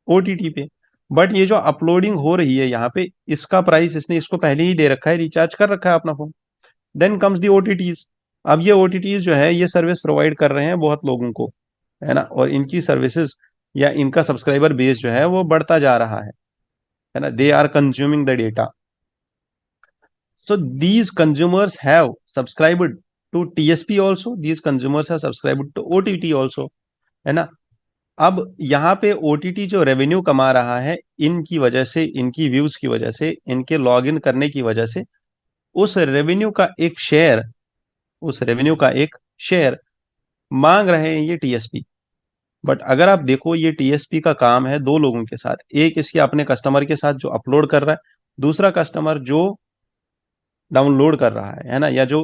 ओटीटी पे. बट ये जो अपलोडिंग हो रही है यहाँ पे, इसका प्राइस इसने इसको पहले ही दे रखा है, रिचार्ज कर रखा है अपना phone. Then comes the OTTs. अब ये ओटीटीज जो है ये सर्विस प्रोवाइड कर रहे हैं बहुत लोगों को, है ना, और इनकी सर्विसेज या इनका सब्सक्राइबर बेस जो है वो बढ़ता जा रहा है ना. They are consuming the data. So these consumers have subscribed to TSP also, these consumers have subscribed to OTT also, है ना. अब यहाँ पे ओटीटी जो रेवेन्यू कमा रहा है इनकी वजह से, इनकी व्यूज की वजह से, इनके लॉग इन करने की वजह से, उस रेवेन्यू का एक शेयर, उस रेवेन्यू का एक शेयर मांग रहे हैं ये टीएसपी. बट अगर आप देखो, ये टीएसपी का काम है दो लोगों के साथ, एक इसके अपने कस्टमर के साथ जो अपलोड कर रहा है, दूसरा कस्टमर जो डाउनलोड कर रहा है ना, या जो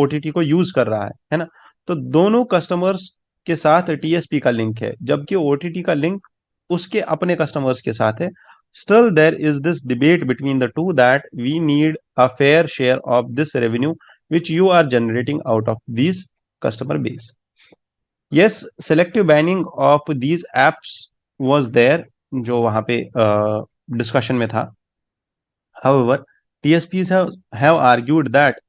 ओटीटी को यूज कर रहा है ना. तो दोनों कस्टमर्स के साथ टीएसपी का लिंक है, जबकि ओटीटी का लिंक उसके अपने कस्टमर्स के साथ है. Still there is this debate between the two that we need a fair share of this revenue which you are generating out of this customer base. Yes, selective banning of these apps was there, जो वहां पे discussion में था. However, TSPs have argued that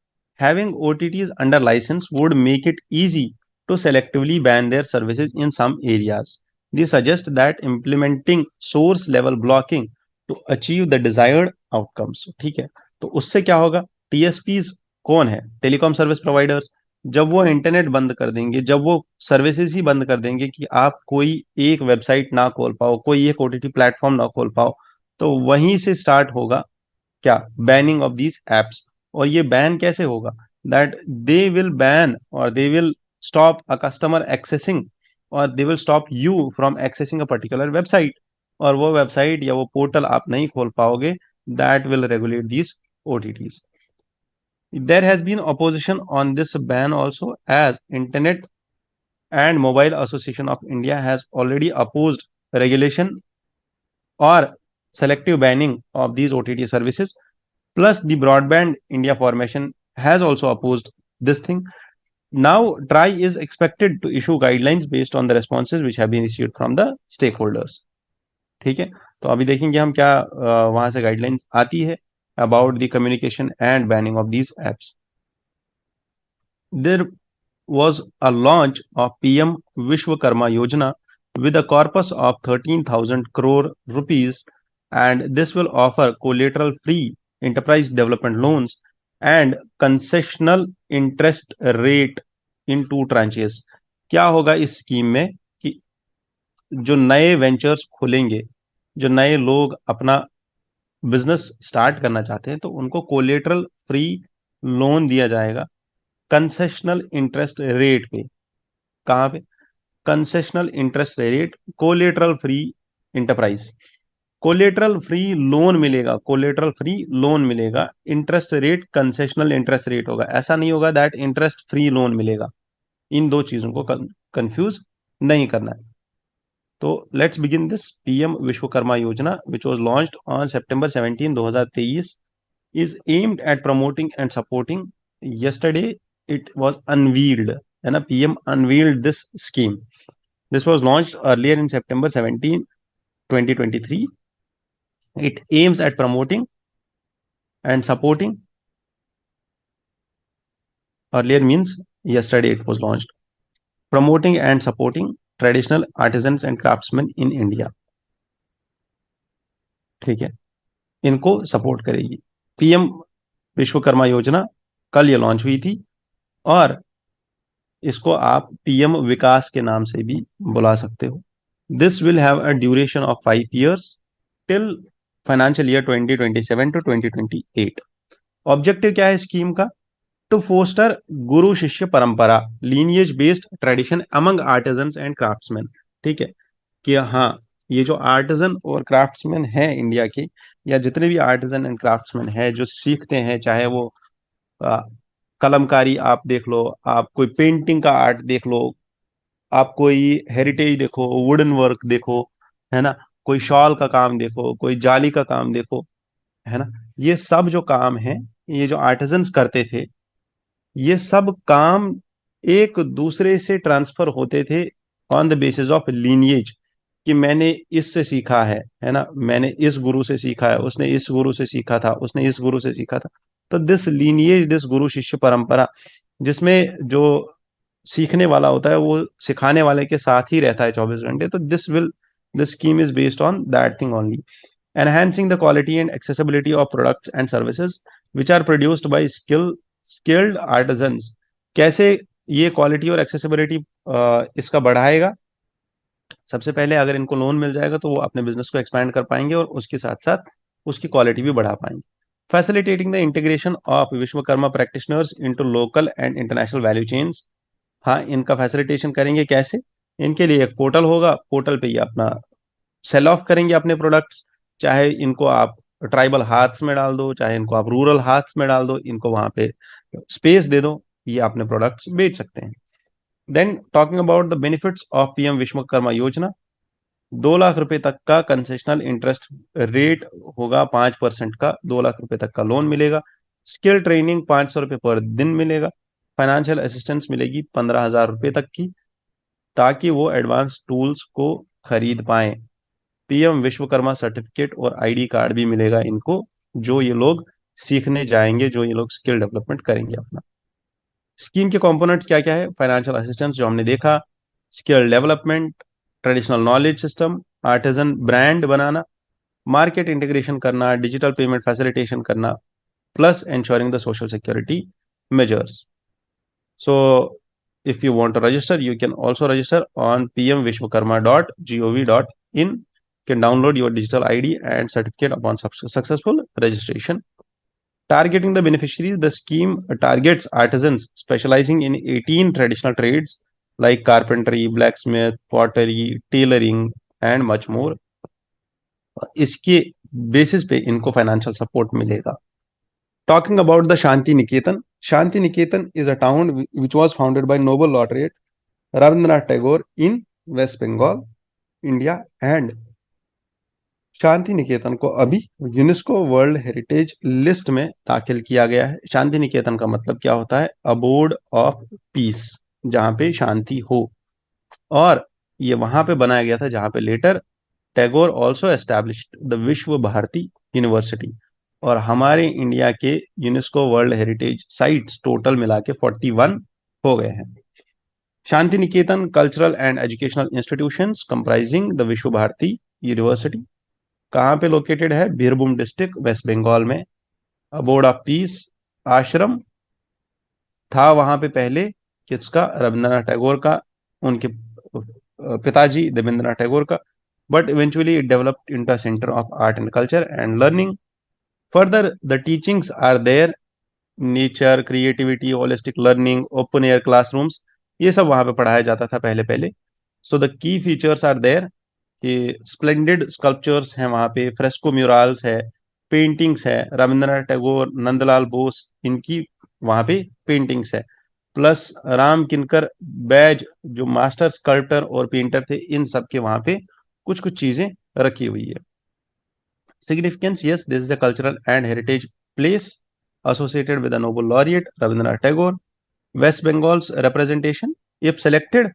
having OTTs under license would make it easy to selectively ban their services in some areas. They suggest that implementing source level blocking to achieve the desired outcomes. ठीक है, तो उससे क्या होगा? TSPs कौन है? Telecom service providers. जब वो इंटरनेट बंद कर देंगे, जब वो सर्विसेज ही बंद कर देंगे कि आप कोई एक वेबसाइट ना खोल पाओ, कोई एक ओटीटी प्लेटफॉर्म ना खोल पाओ, तो वहीं से स्टार्ट होगा क्या? Banning of these apps. और ये बैन कैसे होगा? that they will ban or they will stop a customer accessing or they will stop you from accessing a particular website, और वो वेबसाइट या वो पोर्टल आप नहीं खोल पाओगे. That will regulate these OTTs. There has been opposition on this ban also, as Internet and Mobile Association of India has already opposed regulation or selective banning of these OTT services. Plus, the Broadband India Formation has also opposed this thing. Now, TRAI is expected to issue guidelines based on the responses which have been issued from the stakeholders. ठीक है, तो अभी देखेंगे हम क्या वहां से guideline आती है about the communication and banning of these apps. There was a launch of PM Vishwakarma Yojna with a corpus of 13,000 crore rupees, and this will offer collateral free enterprise development loans and concessional interest rate in 2 tranches. क्या होगा इस scheme में कि जो नए ventures खुलेंगे, जो नए लोग अपना बिजनेस स्टार्ट करना चाहते हैं, तो उनको कोलेटरल फ्री लोन दिया जाएगा कंसेशनल इंटरेस्ट रेट पे. कहाँ पे? Concessional interest rate, collateral free enterprise. Collateral free loan मिलेगा, कोलेटरल फ्री लोन मिलेगा, interest rate concessional interest rate होगा. ऐसा नहीं होगा दैट इंटरेस्ट फ्री लोन मिलेगा. इन दो चीजों को कंफ्यूज नहीं करना है. तो let's begin this. PM Vishwakarma Yojana which was launched on September 17, 2023 is aimed at promoting and supporting. Yesterday it was unveiled, and a PM unveiled this scheme. This was launched earlier in September 17, 2023. It aims at promoting and supporting. Earlier means yesterday it was launched. Promoting and supporting traditional artisans and craftsmen in India. ठीक है, इनको support करेगी. PM Vishwakarma योजना कल ये launch हुई थी, और इसको आप पीएम विकास के नाम से भी बुला सकते हो. This will have a duration of 5 years till financial year 2027 to 2028. Objective क्या है स्कीम का? टू फोस्टर गुरु शिष्य परंपरा, lineage based tradition among artisans and craftsman. ठीक है, कि हाँ, ये जो आर्टिजन और क्राफ्ट्समैन है इंडिया के, या जितने भी आर्टिजन एंड क्राफ्ट्समैन है जो सीखते हैं, चाहे वो कलमकारी आप देख लो, आप कोई पेंटिंग का आर्ट देख लो, आप कोई हेरिटेज देखो, वुडन वर्क देखो, है ना, कोई शॉल का काम देखो, कोई जाली का काम देखो, है ना, ये सब जो काम है, ये जो आर्टिजन्स करते थे, ये सब काम एक दूसरे से ट्रांसफर होते थे on the basis of lineage, कि मैंने इससे सीखा है ना, मैंने इस गुरु से सीखा है, उसने इस गुरु से सीखा था, उसने इस गुरु से सीखा था. तो दिस लीनिएज, दिस गुरु शिष्य परंपरा, जिसमें जो सीखने वाला होता है वो सिखाने वाले के साथ ही रहता है 24 घंटे. तो this scheme is based on that thing only. Enhancing the quality and accessibility of products and services which are produced by skilled artisans. कैसे ये क्वालिटी और एक्सेसिबिलिटी इसका बढ़ाएगा? सबसे पहले अगर इनको लोन मिल जाएगा तो वो अपने बिजनेस को एक्सपैंड कर पाएंगे और उसके साथ साथ उसकी क्वालिटी भी बढ़ा पाएंगे. Facilitating the integration of Vishwakarma practitioners into local and international value chains. हाँ, इनका फैसिलिटेशन करेंगे कैसे? इनके लिए एक पोर्टल होगा, पोर्टल पे ये अपना सेल ऑफ करेंगे अपने प्रोडक्ट्स. चाहे इनको आप ट्राइबल हाथ्स में डाल दो, चाहे इनको आप रूरल हाथ्स में डाल दो, इनको वहां पे स्पेस दे दो, ये अपने प्रोडक्ट्स बेच सकते हैं. Then talking about the benefits of PM Vishwakarma Yojana. 2 lakh रुपए तक का कंसेशनल इंटरेस्ट रेट होगा, 5% का, 2 लाख रुपए तक का लोन मिलेगा. स्किल ट्रेनिंग 500 रुपये पर दिन मिलेगा. फाइनेंशियल असिस्टेंस मिलेगी 15,000 रुपये तक की, ताकि वो एडवांस टूल्स को खरीद पाए. पीएम विश्वकर्मा सर्टिफिकेट और आईडी कार्ड भी मिलेगा इनको, जो ये लोग सीखने जाएंगे, जो ये लोग स्किल डेवलपमेंट करेंगे अपना. स्कीम के कंपोनेंट क्या क्या है? फाइनेंशियल असिस्टेंस जो हमने देखा, skill development, traditional knowledge system, artisan brand बनाना, मार्केट इंटीग्रेशन करना, डिजिटल पेमेंट फैसिलिटेशन करना, plus ensuring the social security measures. So if you want to register, you can also register on pmvishwakarma.gov.in. You can download your digital ID and certificate upon successful registration. Targeting the beneficiaries, the scheme targets artisans specializing in 18 traditional trades like carpentry, blacksmith, pottery, tailoring and much more. इसके basis पे इनको financial support मिलेगा. Talking about the Shanti Niketan is a town which was founded by Nobel laureate Rabindranath Tagore in West Bengal, India, and Shanti Niketan को अभी UNESCO world heritage list में दाखिल किया गया है. शांति निकेतन का मतलब क्या होता है? अबोर्ड ऑफ पीस, जहां पे शांति हो. और ये वहां पे बनाया गया था जहां पे later Tagore also established the Visva Bharati University. और हमारे इंडिया के UNESCO world heritage sites total मिला के 41 हो गए हैं. Santiniketan cultural and educational institutions comprising the Visva Bharati university कहाँ पे लोकेटेड है? बीरभूम डिस्ट्रिक्ट, वेस्ट बंगाल में. अबोर्ड ऑफ पीस आश्रम था वहां पे पहले किसका? रविंद्रनाथ टैगोर का, उनके पिताजी देवेंद्रनाथ टैगोर का. But eventually it developed into a centre of art and culture and learning. Further the teachings are there, nature, creativity, holistic learning, open air classrooms, ये सब वहां पे पढ़ाया जाता था पहले पहले. So the key features are there कि स्प्लेंडेड स्कल्पचर्स हैं वहां पे, फ्रेस्को म्यूरल्स है, पेंटिंग्स है, रविंद्रनाथ टैगोर, नंदलाल बोस, इनकी वहां पे पेंटिंग्स है. प्लस राम किनकर बैज जो मास्टर स्कल्प्टर और पेंटर थे, इन सब के वहां पे कुछ कुछ चीजें रखी हुई है. Significance, yes, this is a cultural and heritage place associated with the Nobel laureate Rabindranath Tagore. West Bengal's representation, if selected,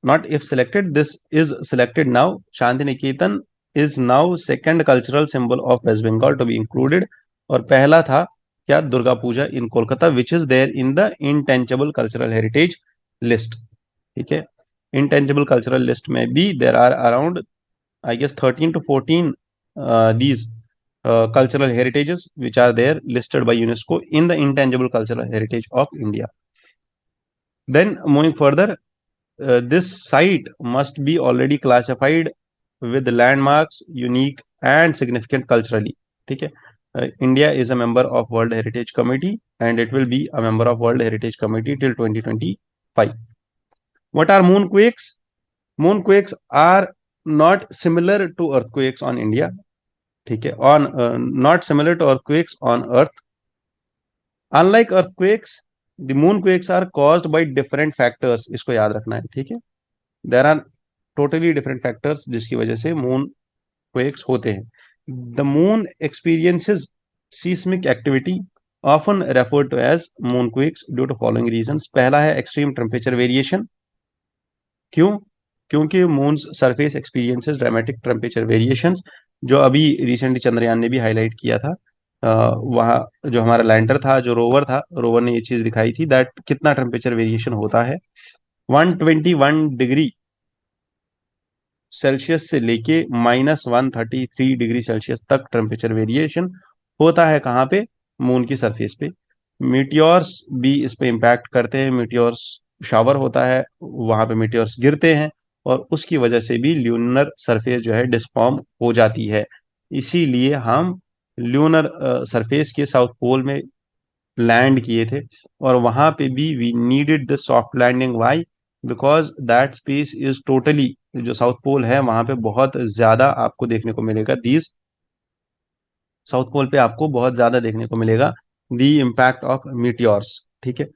not if selected, this is selected now. Shantiniketan is now second cultural symbol of West Bengal to be included. और पहला था क्या? Durga Puja in Kolkata, which is there in the intangible cultural heritage list. ठीक है. Intangible cultural list में भी there are around I guess 13 to 14 these cultural heritages which are there listed by UNESCO in the intangible cultural heritage of India. Then moving further, this site must be already classified with landmarks unique and significant culturally. ठीक है. India is a member of World Heritage Committee and it will be a member of World Heritage Committee till 2025. What are moonquakes? Moonquakes are not similar to earthquakes on India. ठीक है. On not similar to earthquakes on Earth. Unlike earthquakes, the moonquakes are caused by different factors. इसको याद रखना है. ठीक है. There are totally different factors जिसकी वजह से moonquakes होते हैं. The moon experiences seismic activity often referred to as moonquakes due to following reasons. पहला है extreme temperature variation. क्यों? क्योंकि moons surface experiences dramatic temperature variations, जो अभी रिसेंटली चंद्रयान ने भी हाईलाइट किया था. वहाँ जो हमारा लैंडर था, जो रोवर ने ये चीज दिखाई थी दैट कितना टेम्परेचर वेरिएशन होता है. 121 डिग्री सेल्सियस से लेके -133 डिग्री सेल्सियस तक टेम्परेचर वेरिएशन होता है. कहाँ पे? मून की सरफेस पे. मीटियोर्स भी इस पे इम्पैक्ट करते हैं. मीटियोर्स शावर होता है, वहां पे मीटियोर्स गिरते हैं और उसकी वजह से भी ल्यूनर सरफेस जो है डिस्फॉर्म हो जाती है. इसीलिए हम ल्यूनर सरफेस के साउथ पोल में लैंड किए थे और वहां पे भी we needed the soft landing. Why? Because that space is totally, जो साउथ पोल है वहां पे बहुत ज्यादा आपको देखने को मिलेगा दीज, साउथ पोल पे आपको बहुत ज्यादा देखने को मिलेगा दी इम्पैक्ट ऑफ मीटियोर्स. ठीक है.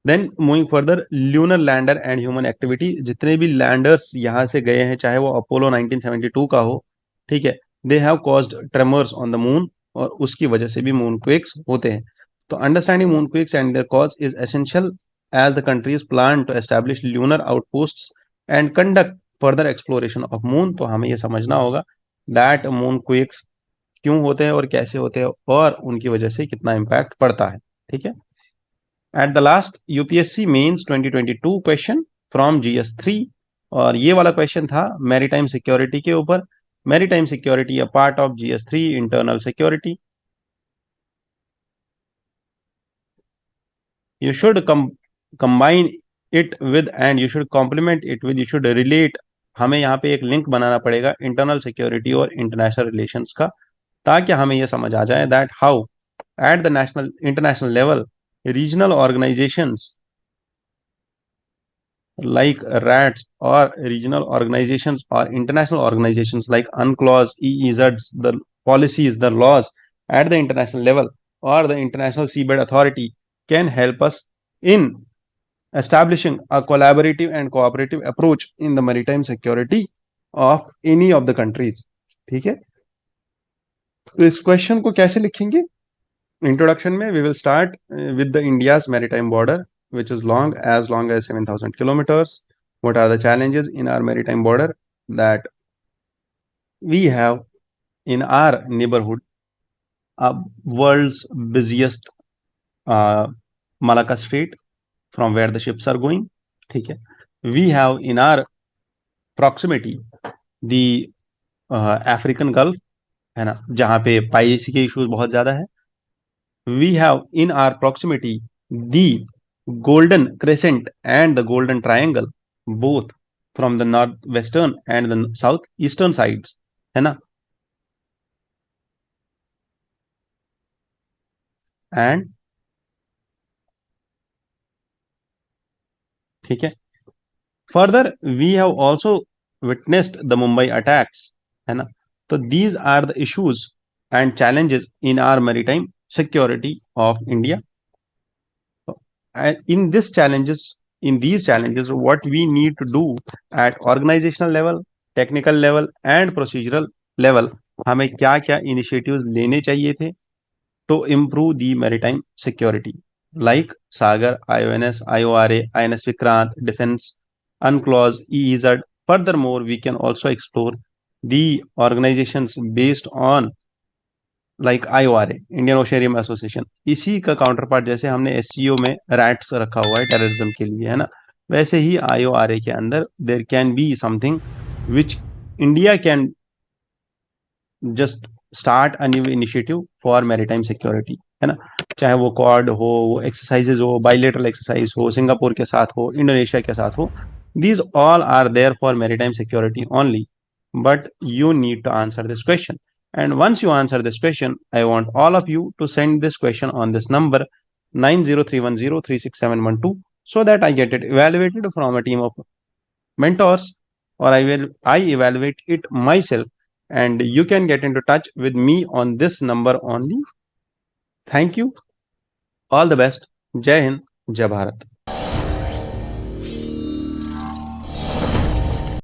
Then moving further, lunar lander and human activity, जितने भी लैंडर्स यहाँ से गए हैं, चाहे वो अपोलो 1972 का हो, ठीक है, they have caused tremors on the moon और उसकी वजह से भी मून क्वेक्स होते हैं. तो understanding moon quakes and their cause is essential as the countries plan to establish lunar outposts and conduct further exploration of moon. तो हमें ये समझना होगा दैट मून क्वेक्स क्यों होते हैं और कैसे होते हैं और उनकी वजह से कितना इम्पैक्ट पड़ता है. ठीक है. At the last UPSC mains 2022 question from GS3, और ये वाला क्वेश्चन था मैरीटाइम सिक्योरिटी के ऊपर. Maritime security a part of GS3 internal security. You should combine it with and you should complement it with, you should relate. हमें यहाँ पे एक लिंक बनाना पड़ेगा इंटरनल सिक्योरिटी और इंटरनेशनल रिलेशंस का, ताकि हमें यह समझ आ जाए that how at the national international level, regional organizations like RATS or regional organizations or international organizations like UNCLOS, EEZs, the policies, the laws at the international level or the International Seabed Authority can help us in establishing a collaborative and cooperative approach in the maritime security of any of the countries. ठीक है, तो इस question को कैसे लिखेंगे? Introduction में we will start with the India's maritime border, which is long as 7,000 kilometers. What are the challenges in our maritime border? That we have in our neighborhood world's busiest Malacca Strait, from where the ships are going. ठीक है, we have in our proximity the African Gulf, है ना, जहाँ पे piracy के issues बहुत ज्यादा है. We have in our proximity the Golden Crescent and the Golden Triangle, both from the northwestern and the southeastern sides, है ना. And ठीक है, further we have also witnessed the Mumbai attacks, है ना. So these are the issues and challenges in our maritime security of India. And in these challenges, what we need to do at organizational level, technical level and procedural level, हमें क्या क्या initiatives लेने चाहिए थे to improve the maritime security, like Sagar, IONS, IORA, INS Vikrant, Defense, UNCLOS, EEZ. Furthermore, we can also explore the organizations based on like IORA, Indian Ocean Rim Association. इसी का counter part जैसे हमने SCO में rats रखा हुआ है terrorism के लिए, है ना, वैसे ही IORA के अंदर there can be something which India can just start a new initiative for maritime security, है ना. चाहे वो क्वाड हो, वो एक्सरसाइजेज हो, बाइलेटरल एक्सरसाइज हो, सिंगापुर के साथ हो, इंडोनेशिया के साथ हो, these all are there for maritime security only. But you need to answer this question. And once you answer this question, I want all of you to send this question on this number 90310367112 so that I get it evaluated from a team of mentors, or I evaluate it myself, and you can get into touch with me on this number only. Thank you. All the best. Jai Hind, Jai Bharat.